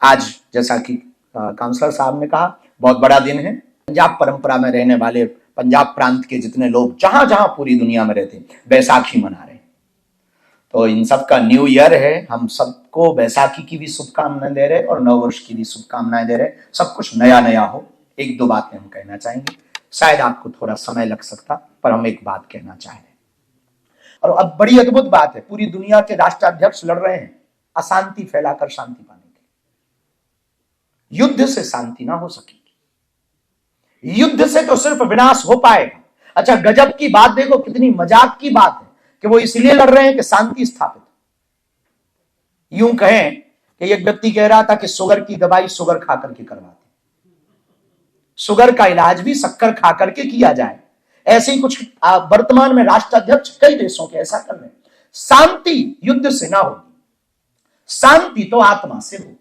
आज जैसा कि काउंसलर साहब ने कहा, बहुत बड़ा दिन है। पंजाब परंपरा में रहने वाले पंजाब प्रांत के जितने लोग जहां जहां पूरी दुनिया में रहते हैं बैसाखी मना रहे हैं। तो इन सब का न्यू ईयर है, हम सबको बैसाखी की भी शुभकामनाएं दे रहे और नववर्ष की भी शुभकामनाएं दे रहे। सब कुछ नया नया हो। एक दो बातें हम कहना चाहेंगे, शायद आपको थोड़ा समय लग सकता, पर हम एक बात कहना चाह रहे हैं। और अब बड़ी अद्भुत बात है, पूरी दुनिया के राष्ट्राध्यक्ष लड़ रहे हैं अशांति फैलाकर शांति पाने के लिए। युद्ध से शांति ना हो सकेगी, युद्ध से तो सिर्फ विनाश हो पाएगा। अच्छा, गजब की बात देखो, कितनी मजाक की बात है कि वो इसलिए लड़ रहे हैं कि शांति स्थापित। यूं कहें कि एक व्यक्ति कह रहा था कि शुगर की दवाई शुगर खा करके करवाते, शुगर का इलाज भी शक्कर खा करके किया जाए। ऐसे ही कुछ वर्तमान में राष्ट्राध्यक्ष कई देशों के ऐसा कर रहे हैं। शांति युद्ध से ना होगी, शांति तो आत्मा से होगी।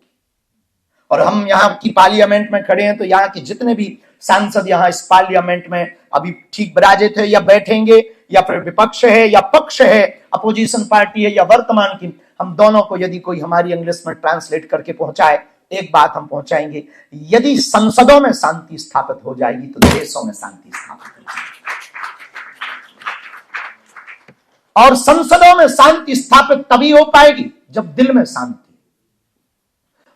और हम यहाँ की पार्लियामेंट में खड़े हैं, तो यहाँ के जितने भी सांसद यहाँ इस पार्लियामेंट में अभी ठीक विराजित है या बैठेंगे, या फिर विपक्ष है या पक्ष है, अपोजिशन पार्टी है या वर्तमान की, हम दोनों को यदि कोई हमारी इंग्लिश में ट्रांसलेट करके पहुंचाए, एक बात हम पहुंचाएंगे, यदि संसदों में शांति स्थापित हो जाएगी तो देशों में शांति स्थापित हो जाएगी। और संसदों में शांति स्थापित तभी हो पाएगी जब दिल में शांति,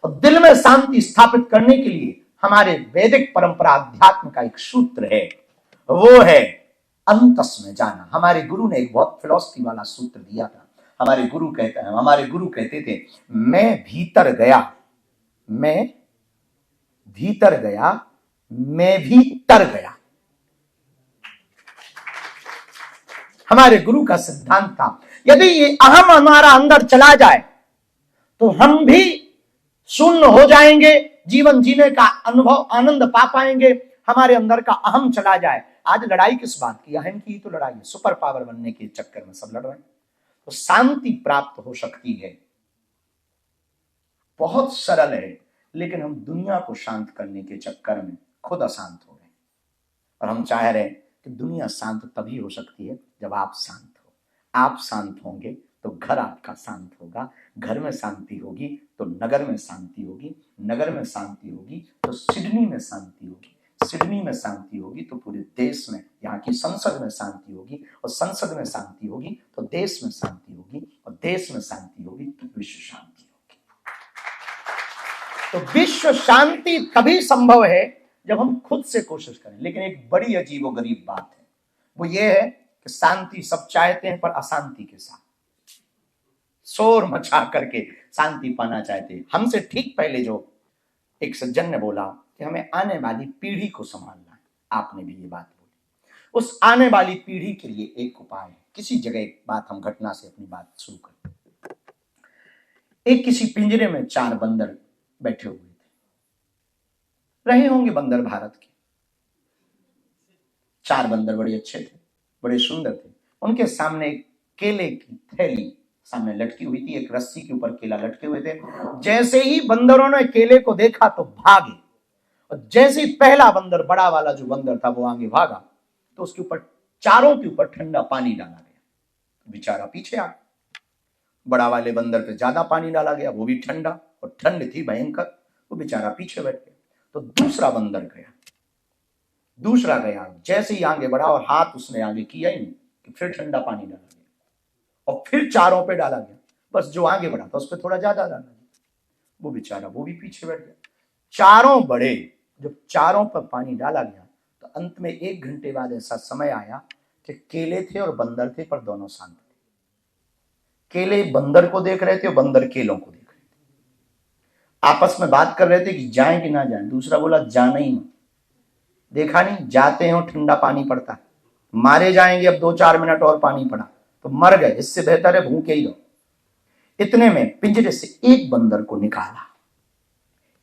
और दिल में शांति स्थापित करने के लिए हमारे वैदिक परंपरा अध्यात्म का एक सूत्र है, वो है अंतस में जाना। हमारे गुरु ने एक बहुत फिलॉसफी वाला सूत्र दिया था। हमारे गुरु कहते थे, मैं भीतर गया, मैं भीतर गया, मैं भी तर गया। हमारे गुरु का सिद्धांत था, यदि ये अहम हमारा अंदर चला जाए तो हम भी शून्य हो जाएंगे, जीवन जीने का अनुभव आनंद पा पाएंगे। हमारे अंदर का अहम चला जाए। आज लड़ाई किस बात की? अहम की तो लड़ाई है। सुपर पावर बनने के चक्कर में सब लड़ रहे हैं। तो शांति प्राप्त हो सकती है, बहुत सरल है, लेकिन हम दुनिया को शांत करने के चक्कर में खुद अशांत हो गए। और हम चाह रहे हैं कि दुनिया शांत तभी हो सकती है जब आप शांत हो। आप शांत होंगे तो घर आपका शांत होगा, घर में शांति होगी तो नगर में शांति होगी, नगर में शांति होगी तो सिडनी में शांति होगी, सिडनी में शांति होगी तो पूरे देश में, यहाँ की संसद में शांति होगी, और संसद में शांति होगी तो देश में शांति होगी, और देश में शांति होगी तो विश्व शांति होगी। तो विश्व शांति तभी संभव है जब हम खुद से कोशिश करें। लेकिन एक बड़ी अजीबोगरीब बात है, वो ये है कि शांति सब चाहते हैं, पर अशांति के साथ शोर मचा करके शांति पाना चाहते हैं। हमसे ठीक पहले जो एक सज्जन ने बोला कि हमें आने वाली पीढ़ी को संभालना है, आपने भी ये बात बोली। उस आने वाली पीढ़ी के लिए एक उपाय है। किसी जगह एक बात, हम घटना से अपनी बात शुरू करते। एक किसी पिंजरे में 4 बंदर बैठे हुए थे। रहे होंगे बंदर भारत के। 4 बंदर बड़े अच्छे थे, बड़े सुंदर थे। उनके सामने एक केले की थैली सामने लटकी हुई थी, एक रस्सी के ऊपर केला लटके हुए थे। जैसे ही बंदरों ने केले को देखा तो भागे, और जैसे ही पहला बंदर, बड़ा वाला जो बंदर था, वो आगे भागा तो उसके ऊपर, चारों के ऊपर ठंडा पानी डाला गया। बेचारा पीछे आ। बड़ा वाले बंदर पे ज्यादा पानी डाला गया, वो भी ठंडा, और ठंड थी भयंकर, वो बेचारा पीछे बैठ गया। तो दूसरा बंदर गया, दूसरा गया, जैसे ही आगे बढ़ा और हाथ उसने आगे किया ही नहीं कि फिर ठंडा पानी डाला गया, और फिर चारों पे डाला गया। बस जो आगे बढ़ा था उस पर थोड़ा ज्यादा डाला गया, वो बेचारा वो भी पीछे बैठ गया। चारों बढ़े, जब चारों पर पानी डाला गया तो अंत में 1 घंटे बाद ऐसा समय आया कि केले थे और बंदर थे, पर दोनों शांत थे। केले बंदर को देख रहे थे और बंदर केलों को देख रहे थे। आपस में बात कर रहे थे कि जाएं कि ना जाएं। दूसरा बोला, जाना ही मत। देखा नहीं, जाते हैं और ठंडा पानी पड़ता है, मारे जाएंगे, अब 2-4 मिनट और पानी पड़ा तो मर गए, इससे बेहतर है भूखे ही रहो। इतने में पिंजरे से एक बंदर को निकाला,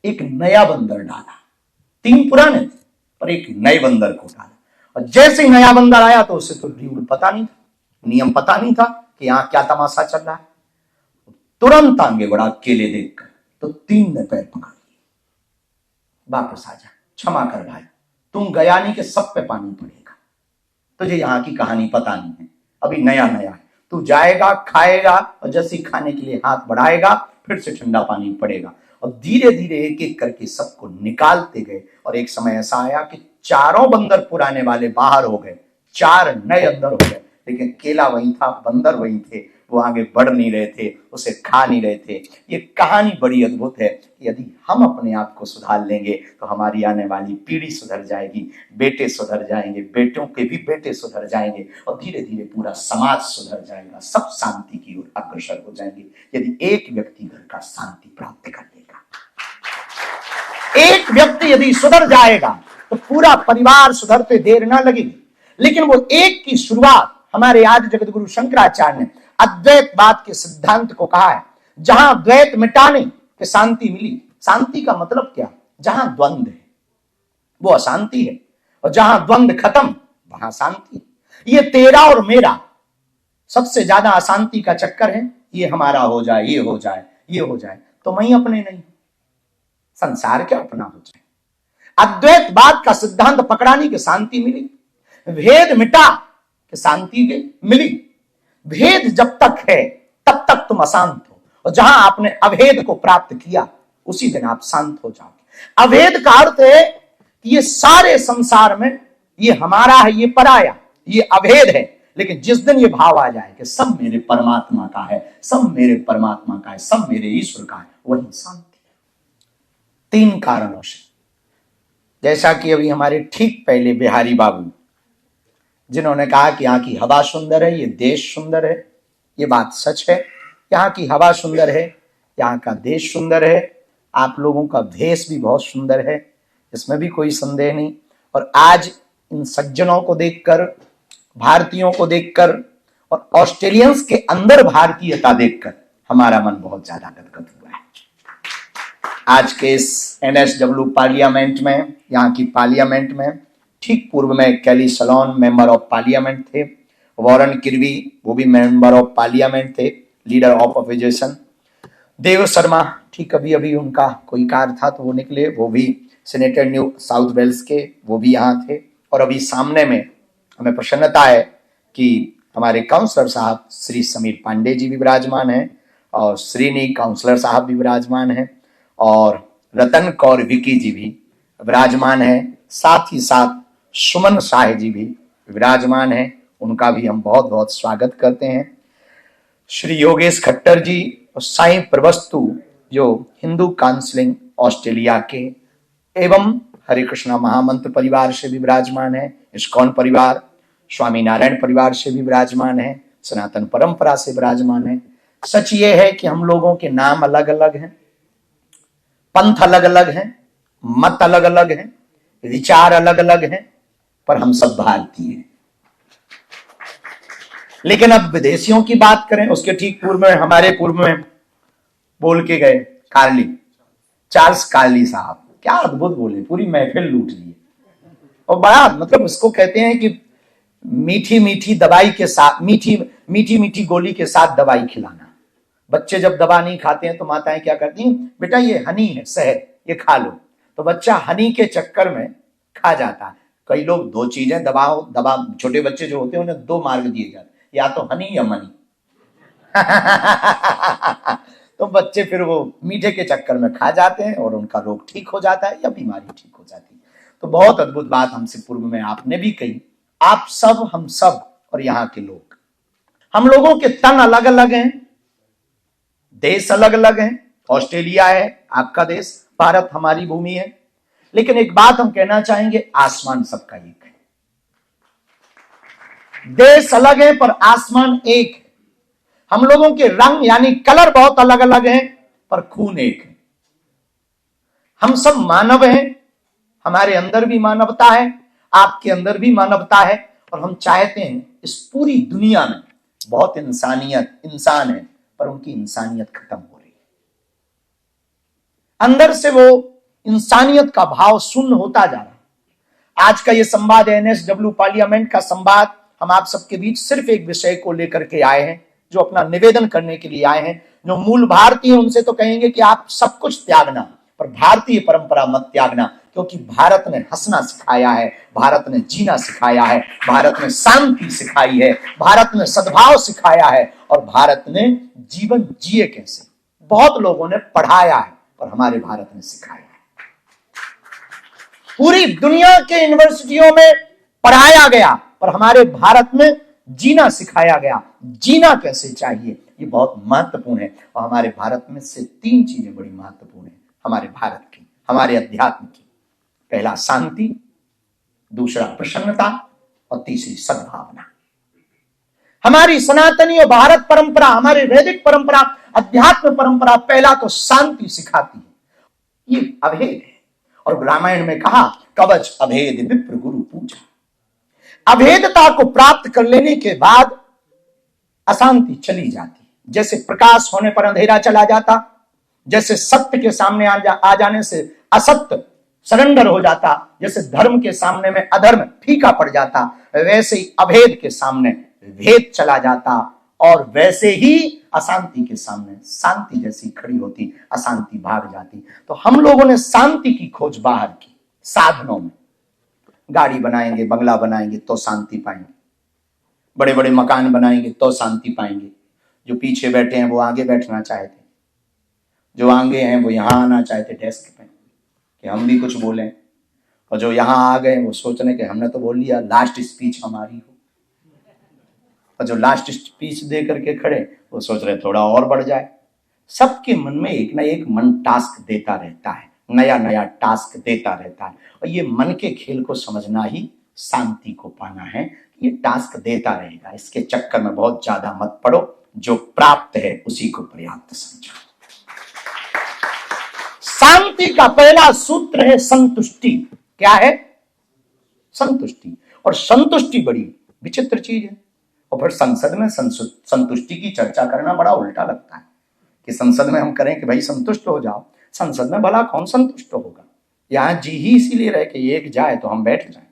एक नया बंदर डाला। 3 पुराने थे, पर एक नए बंदर को डाला। और जैसे ही नया बंदर आया तो उसे तो रूल पता नहीं था, नियम पता नहीं था कि यहां क्या तमाशा चल रहा है। तुरंत आगे बढ़ा केले देखकर, तो 3 ने पैर पकड़ लिए, वापस आ जा, क्षमा कर भाई, तुम गया नहीं कि सब पे पानी पड़ेगा, तुझे यहाँ की कहानी पता नहीं है, अभी नया नया है, तू जाएगा, खाएगा, और जैसे ही खाने के लिए हाथ बढ़ाएगा फिर से ठंडा पानी पड़ेगा। और धीरे धीरे एक एक करके सबको निकालते गए। और एक समय ऐसा आया कि चारों बंदर पुराने वाले बाहर हो गए, 4 नए अंदर हो गए, लेकिन केला वही था, बंदर वही थे, वो आगे बढ़ नहीं रहे थे, उसे खा नहीं रहे थे। ये कहानी बड़ी अद्भुत है कि यदि हम अपने आप को सुधार लेंगे तो हमारी आने वाली पीढ़ी सुधर जाएगी, बेटे सुधर जाएंगे, बेटों के भी बेटे सुधर जाएंगे और धीरे धीरे पूरा समाज सुधर जाएगा, सब शांति की ओर अग्रसर हो जाएंगे। यदि एक व्यक्ति घर का शांति प्राप्त कर लेगा, एक व्यक्ति यदि सुधर जाएगा तो पूरा परिवार सुधरते देर ना लगेगी। लेकिन वो एक की शुरुआत हमारे आदि जगत गुरु शंकराचार्य ने अद्वैतवाद के सिद्धांत को कहा है। जहां द्वैत मिटाने के शांति मिली। शांति का मतलब क्या? जहां द्वंद है वो अशांति है, और जहां द्वंद खत्म वहां शांति है। ये तेरा और मेरा सबसे ज्यादा अशांति का चक्कर है। ये हमारा हो जाए, ये हो जाए, ये हो जाए, तो मैं अपने नहीं, संसार क्या अपना हो जाए। अद्वैतवाद का सिद्धांत पकड़ाने की शांति मिली, भेद मिटा के शांति मिली। भेद जब तक है तब तक तुम अशांत हो, और जहां आपने अभेद को प्राप्त किया उसी दिन आप शांत हो जाओगे। अभेद का अर्थ है कि ये सारे संसार में ये हमारा है, ये पराया, ये अभेद है। लेकिन जिस दिन ये भाव आ जाए कि सब मेरे परमात्मा का है, सब मेरे परमात्मा का है, सब मेरे ईश्वर का है, वही शांति है। 3 कारणों से, जैसा कि अभी हमारे ठीक पहले बिहारी बाबू जिन्होंने कहा कि यहाँ की हवा सुंदर है, ये देश सुंदर है, ये बात सच है। यहाँ की हवा सुंदर है, यहाँ का देश सुंदर है, आप लोगों का भेष भी बहुत सुंदर है, इसमें भी कोई संदेह नहीं। और आज इन सज्जनों को देखकर, भारतीयों को देखकर और ऑस्ट्रेलियंस के अंदर भारतीयता देखकर हमारा मन बहुत ज्यादा गदगद हुआ है। आज के इस NSW पार्लियामेंट में, यहाँ की पार्लियामेंट में ठीक पूर्व में कैली सलोन मेंबर ऑफ पार्लियामेंट थे, वॉरेन किर्बी वो भी मेंबर ऑफ पार्लियामेंट थे, leader of opposition. Dev Sharma ठीक अभी अभी उनका कोई कार्य था तो वो निकले, वो भी सीनेटर न्यू साउथ वेल्स के, वो भी यहाँ थे। और अभी सामने में हमें प्रसन्नता है कि हमारे काउंसलर साहब श्री समीर पांडे जी भी विराजमान हैं, और श्रीनी काउंसलर साहब भी विराजमान हैं, और रतन कौर विकी जी भी विराजमान हैं, साथ ही साथ सुमन शाह जी भी विराजमान हैं, उनका भी हम बहुत बहुत स्वागत करते हैं। श्री योगेश खट्टर जी और साईं प्रवस्तु जो हिंदू काउंसलिंग ऑस्ट्रेलिया के एवं हरे कृष्णा महामंत्र परिवार से भी विराजमान है, इस्कॉन परिवार, स्वामी नारायण परिवार से भी विराजमान है, सनातन परंपरा से विराजमान है। सच ये है कि हम लोगों के नाम अलग अलग हैं, पंथ अलग अलग हैं, मत अलग अलग हैं, विचार अलग अलग हैं, पर हम सब भारतीय हैं। लेकिन अब विदेशियों की बात करें, उसके ठीक पूर्व में हमारे पूर्व में बोल के गए कार्ली, चार्ल्स कार्ली साहब, क्या अद्भुत बोले, पूरी महफिल लूट ली। और बड़ा मतलब उसको कहते हैं कि मीठी मीठी दवाई के साथ, मीठी मीठी गोली के साथ दवाई खिलाना। बच्चे जब दवा नहीं खाते हैं तो माताएं क्या करती हैं, बेटा ये हनी है, शहद, ये खा लो, तो बच्चा हनी के चक्कर में खा जाता है। कई लोग 2 चीजें दवा छोटे बच्चे जो होते हैं उन्हें 2 मार्ग दिए जाते, या तो हनी या मनी। तो बच्चे फिर वो मीठे के चक्कर में खा जाते हैं और उनका रोग ठीक हो जाता है या बीमारी ठीक हो जाती है। तो बहुत अद्भुत बात हमसे पूर्व में आपने भी कही, आप सब, हम सब और यहाँ के लोग, हम लोगों के तन अलग अलग हैं, देश अलग अलग हैं। ऑस्ट्रेलिया है आपका देश, भारत हमारी भूमि है, लेकिन एक बात हम कहना चाहेंगे, आसमान सबका एक है। देश अलग है पर आसमान एक है। हम लोगों के रंग यानी कलर बहुत अलग अलग हैं, पर खून एक है। हम सब मानव हैं, हमारे अंदर भी मानवता है, आपके अंदर भी मानवता है, और हम चाहते हैं इस पूरी दुनिया में बहुत इंसान है, पर उनकी इंसानियत खत्म हो रही है। अंदर से वो इंसानियत का भाव शून्य होता जा रहा है। आज का ये संवाद है NSW पार्लियामेंट का संवाद, हम आप सबके बीच सिर्फ एक विषय को लेकर के आए हैं, जो अपना निवेदन करने के लिए आए हैं। जो मूल भारतीय उनसे तो कहेंगे कि आप सब कुछ त्यागना, पर भारतीय परंपरा मत त्यागना, क्योंकि भारत ने हंसना सिखाया है, भारत ने जीना सिखाया है, भारत ने शांति सिखाई है, भारत ने सद्भाव सिखाया है, और भारत ने जीवन जिए कैसे बहुत लोगों ने पढ़ाया है, और हमारे भारत ने सिखाया है। पूरी दुनिया के यूनिवर्सिटियों में पढ़ाया गया, पर हमारे भारत में जीना सिखाया गया। जीना कैसे चाहिए ये बहुत महत्वपूर्ण है। और हमारे भारत में से 3 चीजें बड़ी महत्वपूर्ण है हमारे भारत की, हमारे अध्यात्म की। पहला शांति, दूसरा प्रसन्नता और तीसरी सद्भावना। हमारी सनातनी और भारत परंपरा, हमारी वैदिक परंपरा, अध्यात्म परंपरा पहला तो शांति सिखाती है। ये अभेद है। और रामायण में कहा कवच अभेद विप्र गुरु पूजा। अभेदता को प्राप्त कर लेने के बाद अशांति चली जाती। जैसे प्रकाश होने पर अंधेरा चला जाता, जैसे सत्य के सामने आ जाने से असत्य सरेंडर हो जाता, जैसे धर्म के सामने में अधर्म फीका पड़ जाता, वैसे ही अभेद के सामने भेद चला जाता। और वैसे ही अशांति के सामने शांति जैसी खड़ी होती, अशांति भाग जाती। तो हम लोगों ने शांति की खोज बाहर की साधनों में। गाड़ी बनाएंगे, बंगला बनाएंगे तो शांति पाएंगे, बड़े बड़े मकान बनाएंगे तो शांति पाएंगे। जो पीछे बैठे हैं वो आगे बैठना चाहते, जो आगे हैं वो यहां आना चाहते डेस्क पे कि हम भी कुछ बोलें, और जो यहां आ गए वो सोच रहे कि हमने तो बोल लिया, लास्ट स्पीच हमारी हो। और जो लास्ट स्पीच दे करके खड़े वो सोच रहे थोड़ा और बढ़ जाए। सबके मन में एक ना एक मन टास्क देता रहता है, नया नया टास्क देता रहता है। और ये मन के खेल को समझना ही शांति को पाना है। ये टास्क देता रहेगा, इसके चक्कर में बहुत ज्यादा मत पड़ो। जो प्राप्त है उसी को पर्याप्त समझो। शांति का पहला सूत्र है संतुष्टि। क्या है? संतुष्टि। और संतुष्टि बड़ी विचित्र चीज है। और फिर संसद में संतुष्टि की चर्चा करना बड़ा उल्टा लगता है कि संसद में हम करें कि भाई संतुष्ट हो जाओ। संसद में भला कौन संतुष्ट होगा? यहां जी ही इसीलिए रहे कि एक जाए तो हम बैठ जाएं।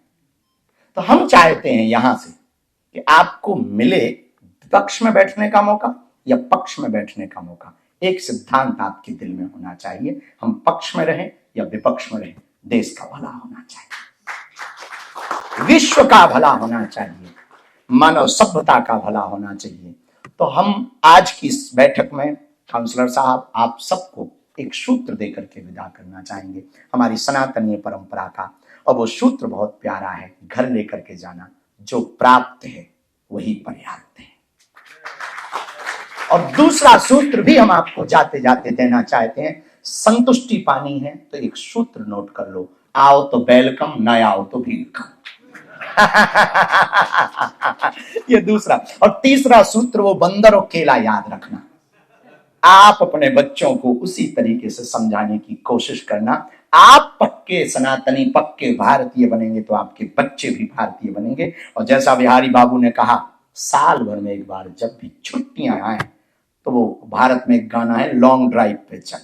तो हम चाहते हैं यहां से कि आपको मिले विपक्ष में बैठने का मौका या पक्ष में बैठने का मौका। एक सिद्धांत आपके दिल में होना चाहिए, हम पक्ष में रहें या विपक्ष में रहें, देश का भला होना चाहिए, विश्व का भला होना चाहिए, मानव सभ्यता का भला होना चाहिए। तो हम आज की इस बैठक में काउंसलर साहब आप सबको एक सूत्र देकर के विदा करना चाहेंगे हमारी सनातनीय परंपरा का। और वो सूत्र बहुत प्यारा है, घर लेकर के जाना, जो प्राप्त है वही पर्याप्त है। और दूसरा सूत्र भी हम आपको जाते जाते देना चाहते हैं। संतुष्टि पानी है तो एक सूत्र नोट कर लो, आओ तो वेलकम, ना आओ तो वेलकम। ये दूसरा। और तीसरा सूत्र वो बंदर और केला याद रखना। आप अपने बच्चों को उसी तरीके से समझाने की कोशिश करना। आप पक्के सनातनी, पक्के भारतीय बनेंगे तो आपके बच्चे भी भारतीय बनेंगे। और जैसा बिहारी बाबू ने कहा, साल भर में एक बार जब भी छुट्टियां आए तो वो भारत में एक गाना है, लॉन्ग ड्राइव पे चल,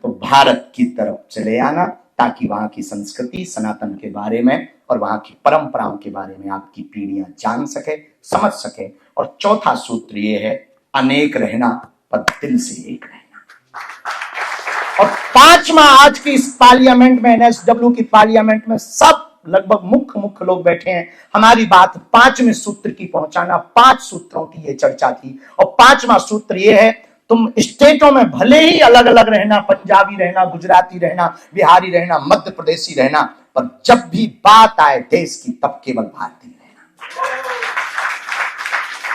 तो भारत की तरफ चले आना, ताकि वहां की संस्कृति, सनातन के बारे में और वहां की परंपराओं के बारे में आपकी पीढ़ियां जान सके, समझ सके। और चौथा सूत्र ये है, अनेक रहना पर दिल से एक रहना। और पांचवा, आज की इस पार्लियामेंट में, एनएसडब्ल्यू की पार्लियामेंट में सब लगभग मुख्य लोग बैठे हैं। हमारी बात 5वें सूत्र की पहुंचाना। 5 सूत्रों की ये चर्चा थी। और 5वां सूत्र ये है, तुम स्टेटों में भले ही अलग अलग रहना, पंजाबी रहना, गुजराती रहना, बिहारी रहना, मध्य प्रदेशी रहना, पर जब भी बात आए देश की तब केवल भारतीय रहना।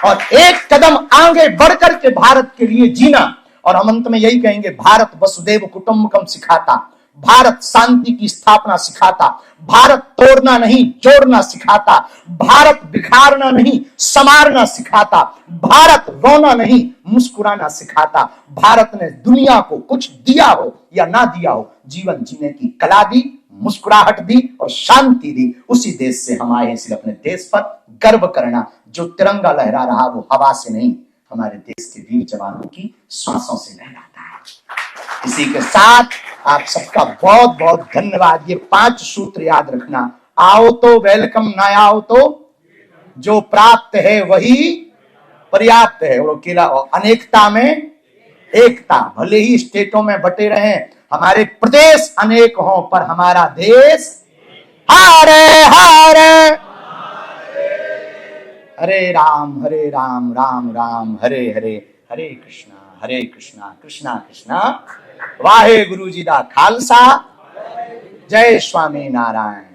और एक कदम आगे बढ़कर के भारत के लिए जीना। और हम अंत में यही कहेंगे, भारत वसुदेव कुटुंबकम सिखाता, भारत शांति की स्थापना सिखाता, भारत तोड़ना नहीं जोड़ना सिखाता, भारत बिखारना नहीं संवारना सिखाता, भारत रोना नहीं मुस्कुराना सिखाता। भारत ने दुनिया को कुछ दिया हो या ना दिया हो, जीवन जीने की कला दी, मुस्कुराहट दी और शांति दी। उसी देश से हम आए, इसलिए अपने देश पर गर्व करना। जो तिरंगा लहरा रहा वो हवा से नहीं, हमारे देश के वीर जवानों की सांसों से लहराता है। इसी के साथ आप सबका बहुत बहुत धन्यवाद। ये 5 सूत्र याद रखना, आओ तो वेलकम, ना आओ तो, जो प्राप्त है वही पर्याप्त है। और अकेला, अनेकता में एकता। भले ही स्टेटों में बटे रहें, हमारे प्रदेश अनेक हों, पर हमारा देश हारे हारे। हरे राम राम राम हरे हरे, हरे कृष्णा कृष्णा कृष्णा वाहे गुरु जी दा खालसा, जय स्वामी नारायण।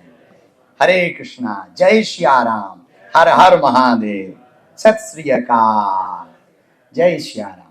हरे कृष्णा, जय श्री राम, हर हर महादेव, सत श्री अकाल, जय श्री राम।